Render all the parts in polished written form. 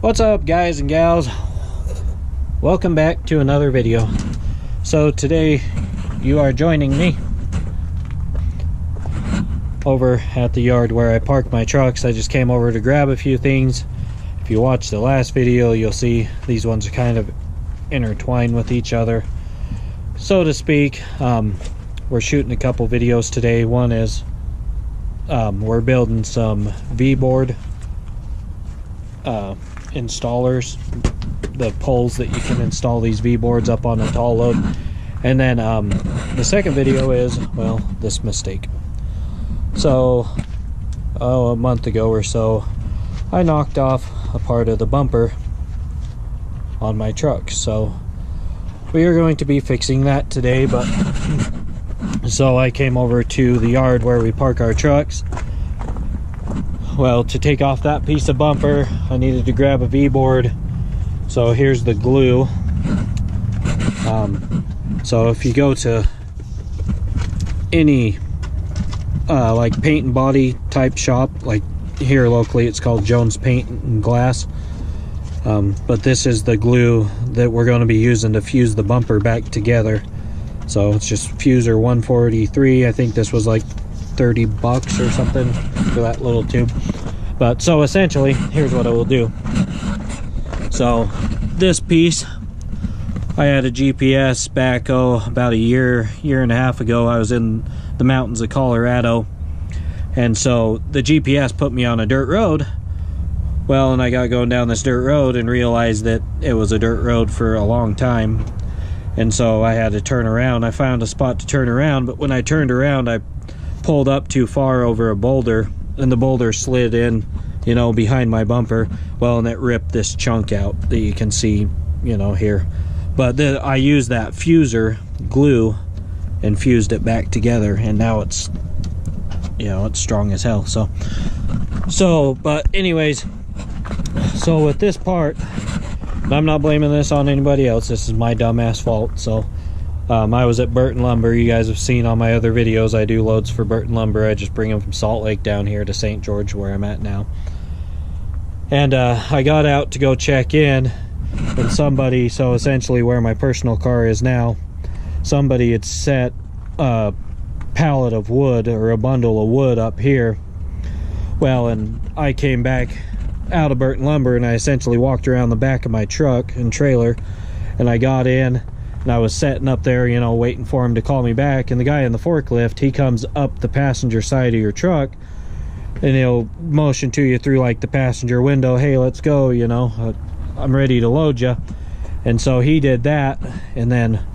What's up, guys and gals? Welcome back to another video. So today you are joining me over at the yard where I park my trucks. I just came over to grab a few things. If you watched the last video, you'll see these ones are kind of intertwined with each other, so to speak. We're shooting a couple videos today. One is we're building some V-board installers, the poles that you can install these V-boards up on a tall load. And then the second video is, well, this mistake. So a month ago or so, I knocked off a part of the bumper on my truck, so we are going to be fixing that today. But so I came over to the yard where we park our trucks. Well, to take off that piece of bumper, I needed to grab a V-board. So here's the glue. So if you go to any like paint and body type shop, like here locally it's called Jones Paint and Glass, but this is the glue that we're going to be using to fuse the bumper back together. So it's just Fuser 143. I think this was like 30 bucks or something for that little tube. But so essentially, here's what I will do. So this piece, I had a GPS back about a year and a half ago. I was in the mountains of Colorado, and so the GPS put me on a dirt road. Well, and I got going down this dirt road and realized that it was a dirt road for a long time, and so I had to turn around. I found a spot to turn around, but when I turned around, I pulled up too far over a boulder, and the boulder slid in, you know, behind my bumper. Well, and it ripped this chunk out that you can see, you know, here. But then I used that fuser glue and fused it back together, and now it's, you know, it's strong as hell. So but anyways, so with this part, I'm not blaming this on anybody else. This is my dumbass fault. So I was at Burton Lumber. You guys have seen on my other videos, I do loads for Burton Lumber. I just bring them from Salt Lake down here to St. George, where I'm at now. And I got out to go check in, and somebody, so essentially where my personal car is now, somebody had set a pallet of wood or a bundle of wood up here. Well, and I came back out of Burton Lumber, and I essentially walked around the back of my truck and trailer, and I got in, and I was sitting up there, you know, waiting for him to call me back. And the guy in the forklift, he comes up the passenger side of your truck, and he'll motion to you through like the passenger window, hey, let's go, you know, I'm ready to load you. And so he did that, and then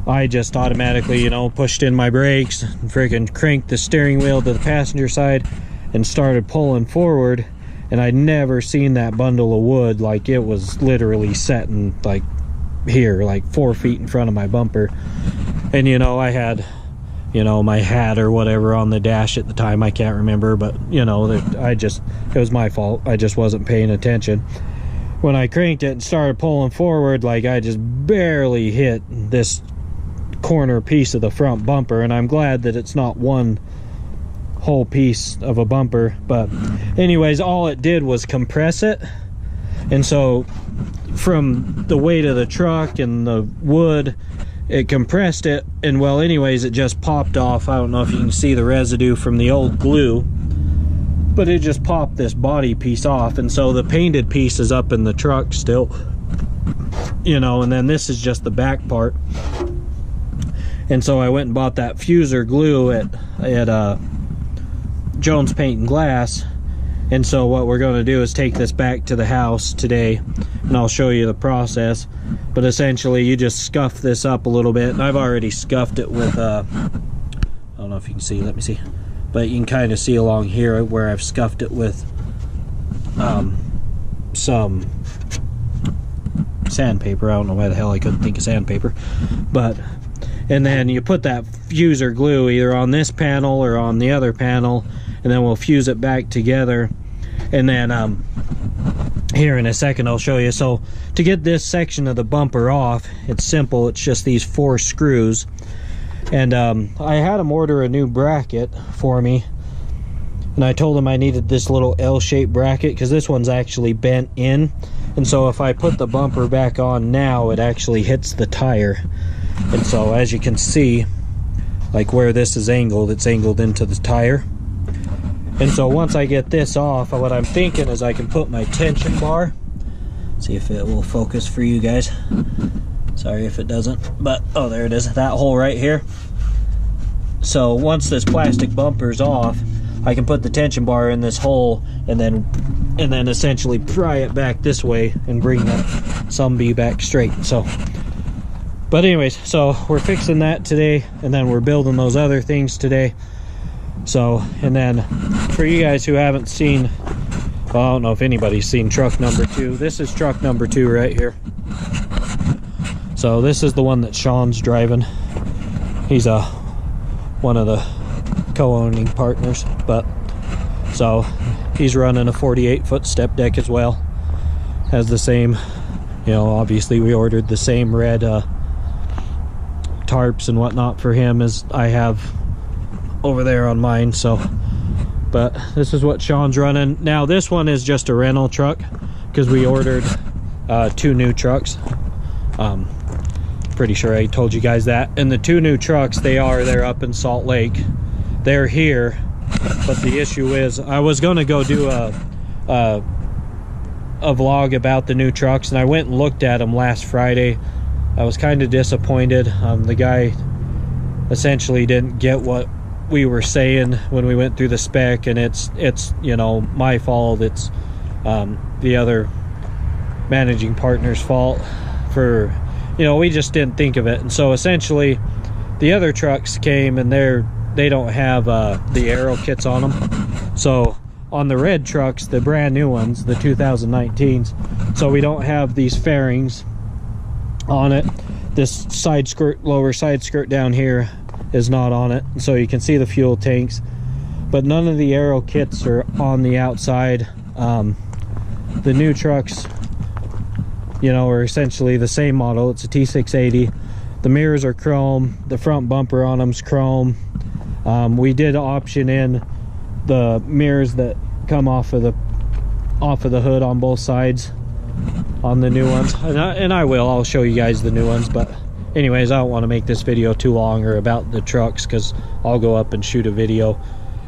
I just automatically, you know, pushed in my brakes and freaking cranked the steering wheel to the passenger side and started pulling forward. And I'd never seen that bundle of wood, like it was literally setting like here, like 4 feet in front of my bumper. And you know, I had, you know, my hat or whatever on the dash at the time, I can't remember, but you know, it was my fault. I just wasn't paying attention. When I cranked it and started pulling forward, like I just barely hit this corner piece of the front bumper, and I'm glad that it's not one whole piece of a bumper. But anyways, all it did was compress it, and so from the weight of the truck and the wood, it compressed it, and well, anyways, it just popped off. I don't know if you can see the residue from the old glue, but it just popped this body piece off. And so the painted piece is up in the truck still, you know, and then this is just the back part. And so I went and bought that fuser glue at Jones Paint and Glass. And so what we're going to do is take this back to the house today, and I'll show you the process. But essentially, you just scuff this up a little bit, and I've already scuffed it with I don't know if you can see, let me see, but you can kind of see along here where I've scuffed it with some sandpaper. I don't know why the hell I couldn't think of sandpaper. But and then you put that fuser glue either on this panel or on the other panel, and then we'll fuse it back together. And then here in a second I'll show you. So to get this section of the bumper off, it's simple. It's just these 4 screws. And I had them order a new bracket for me, and I told him I needed this little L-shaped bracket because this one's actually bent in, and so if I put the bumper back on now, it actually hits the tire. And so as you can see, like where this is angled, it's angled into the tire. And so once I get this off, what I'm thinking is I can put my tension bar, see if it will focus for you guys. Sorry if it doesn't, but oh, there it is, that hole right here. So once this plastic bumper's off, I can put the tension bar in this hole and then essentially pry it back this way and bring that Sumbee back straight. So, but anyways, so we're fixing that today, and then we're building those other things today. So, and then for you guys who haven't seen, well, I don't know if anybody's seen truck number 2. This is truck number 2 right here. So this is the one that Sean's driving. He's one of the co-owning partners, but so he's running a 48-foot step deck as well. Has the same, you know, obviously we ordered the same red tarps and whatnot for him as I have over there on mine. So, but this is what Sean's running. Now this one is just a rental truck because we ordered 2 new trucks. Pretty sure I told you guys that. And the 2 new trucks, they're up in Salt Lake. They're here, but the issue is I was gonna go do a vlog about the new trucks, and I went and looked at them last Friday. I was kind of disappointed. The guy essentially didn't get what we were saying when we went through the spec, and it's you know, my fault. It's the other managing partner's fault for, you know, we just didn't think of it. And so essentially the other trucks came and they don't have the aero kits on them. So on the red trucks, the brand new ones, the 2019s, so we don't have these fairings on it. This side skirt, lower side skirt down here is not on it, so you can see the fuel tanks, but none of the aero kits are on the outside. The new trucks, you know, are essentially the same model. It's a T680. The mirrors are chrome, the front bumper on them's chrome. We did option in the mirrors that come off of the hood on both sides on the new ones, and I'll show you guys the new ones. But anyways, I don't want to make this video too long or about the trucks, because I'll go up and shoot a video.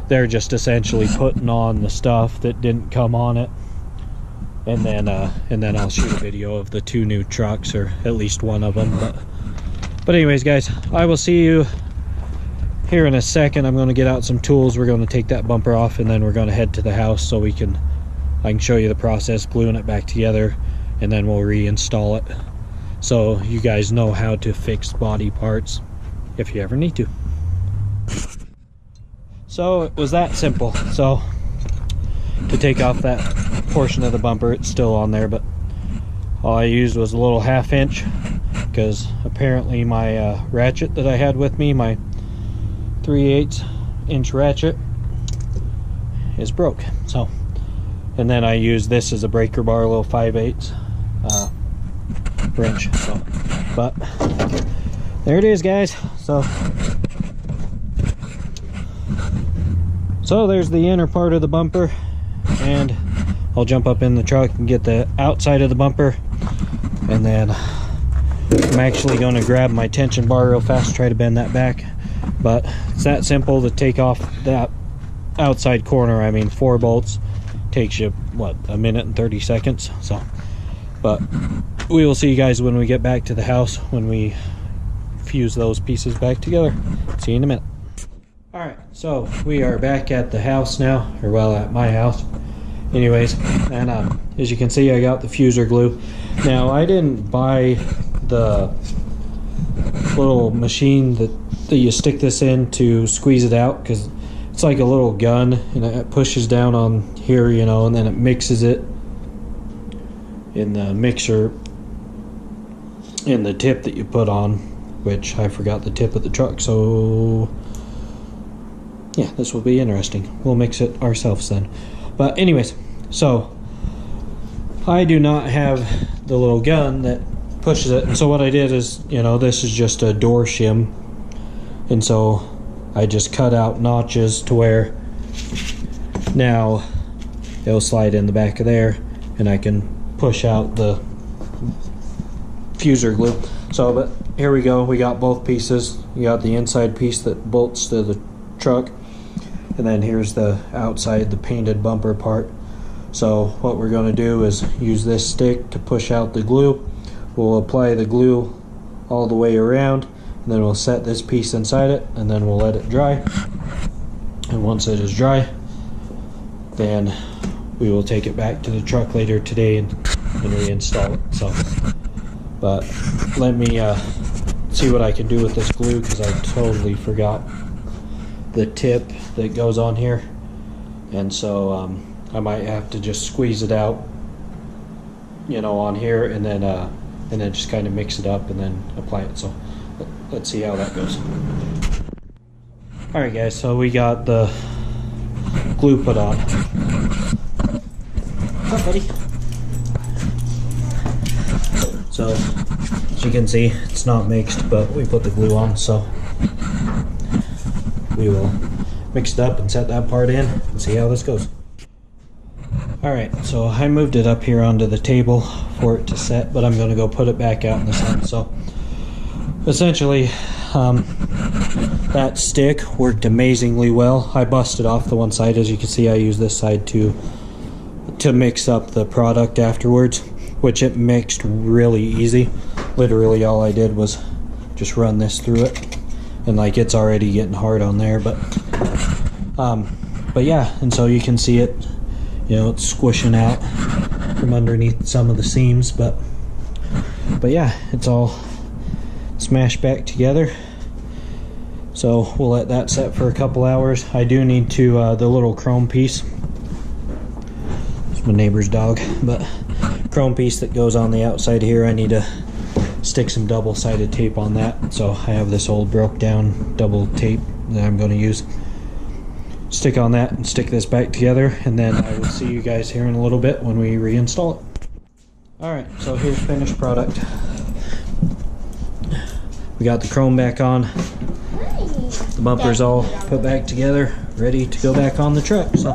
They're just essentially putting on the stuff that didn't come on it, and then I'll shoot a video of the 2 new trucks, or at least one of them. But anyways, guys, I will see you here in a second. I'm going to get out some tools. We're going to take that bumper off, and then we're going to head to the house so I can show you the process, gluing it back together, and then we'll reinstall it, so you guys know how to fix body parts if you ever need to. So it was that simple. So to take off that portion of the bumper, it's still on there, but all I used was a little 1/2 inch, because apparently my ratchet that I had with me, my 3/8 inch ratchet, is broke. So, and then I used this as a breaker bar, a little 5/8 wrench. So, but there it is, guys. So there's the inner part of the bumper, and I'll jump up in the truck and get the outside of the bumper, and then I'm actually going to grab my tension bar real fast, try to bend that back. But it's that simple to take off that outside corner. I mean, 4 bolts takes you, what, 1 minute and 30 seconds. So, but we will see you guys when we get back to the house, when we fuse those pieces back together. See you in a minute. All right, so we are back at the house now, or well, at my house anyways, and as you can see, I got the fuser glue. Now, I didn't buy the little machine that you stick this in to squeeze it out, because it's like a little gun, and it pushes down on here, you know, and then it mixes it in the mixer in the tip that you put on, which I forgot the tip of the truck. So yeah, this will be interesting. We'll mix it ourselves then. But anyways, so I do not have the little gun that pushes it, and so what I did is, you know, this is just a door shim, and so I just cut out notches to where Now it'll slide in the back of there, and I can push out the fuser glue. So, but here we go. We got both pieces. You got the inside piece that bolts to the truck, and then here's the outside, the painted bumper part. So what we're going to do is use this stick to push out the glue. We'll apply the glue all the way around, and then we'll set this piece inside it, and then we'll let it dry. And once it is dry, then we will take it back to the truck later today and reinstall it. So, but let me see what I can do with this glue, because I totally forgot the tip that goes on here, and so I might have to just squeeze it out, you know, on here, and then just kind of mix it up and then apply it. So let's see how that goes. All right, guys. So we got the glue put on. What's up, buddy? So as you can see, it's not mixed, but we put the glue on, so we will mix it up and set that part in and see how this goes. Alright, so I moved it up here onto the table for it to set, but I'm going to go put it back out in the sun. So essentially, that stick worked amazingly well. I busted off the one side. As you can see, I used this side to mix up the product afterwards, which it mixed really easy. Literally all I did was just run this through it, and like it's already getting hard on there, but yeah, and so you can see it, you know, it's squishing out from underneath some of the seams, but yeah, it's all smashed back together. So we'll let that set for a couple hours. I do need to the little chrome piece, it's my neighbor's dog, but chrome piece that goes on the outside here, I need to stick some double-sided tape on that. So I have this old broke down double tape that I'm going to use. Stick on that and stick this back together, and then I will see you guys here in a little bit when we reinstall it. Alright, so here's finished product. We got the chrome back on, the bumper's all put back together, ready to go back on the truck. So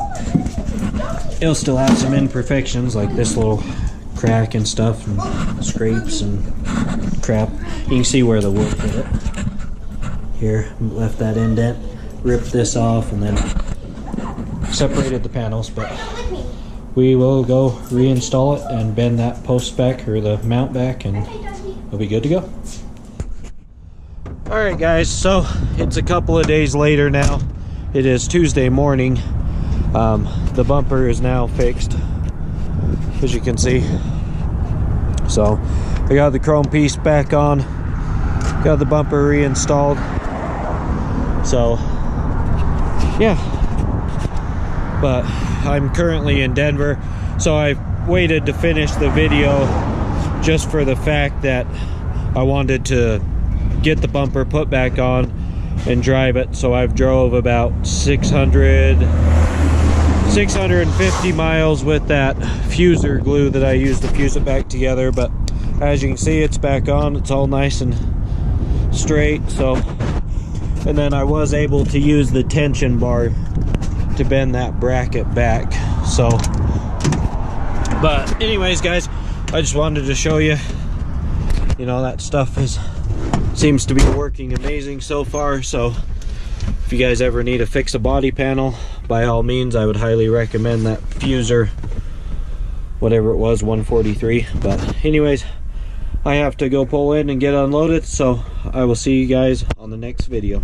it'll still have some imperfections like this little crack and stuff, and scrapes and crap. You can see where the wood hit it. Here, left that indent, ripped this off, and then separated the panels, but we will go reinstall it and bend that post back, or the mount back, and we'll be good to go. Alright guys, so it's a couple of days later now. It is Tuesday morning. The bumper is now fixed, as you can see. So I got the chrome piece back on, got the bumper reinstalled. So yeah, but I'm currently in Denver, so I waited to finish the video just for the fact that I wanted to get the bumper put back on and drive it. So I've drove about 650 miles with that fuser glue that I used to fuse it back together, but as you can see, it's back on. It's all nice and straight. So, and then I was able to use the tension bar to bend that bracket back. So, but anyways guys, I just wanted to show you, you know, that stuff seems to be working amazing so far. So if you guys ever need to fix a body panel, by all means, I would highly recommend that fuser, whatever it was, 143. But anyways, I have to go pull in and get unloaded, so I will see you guys on the next video.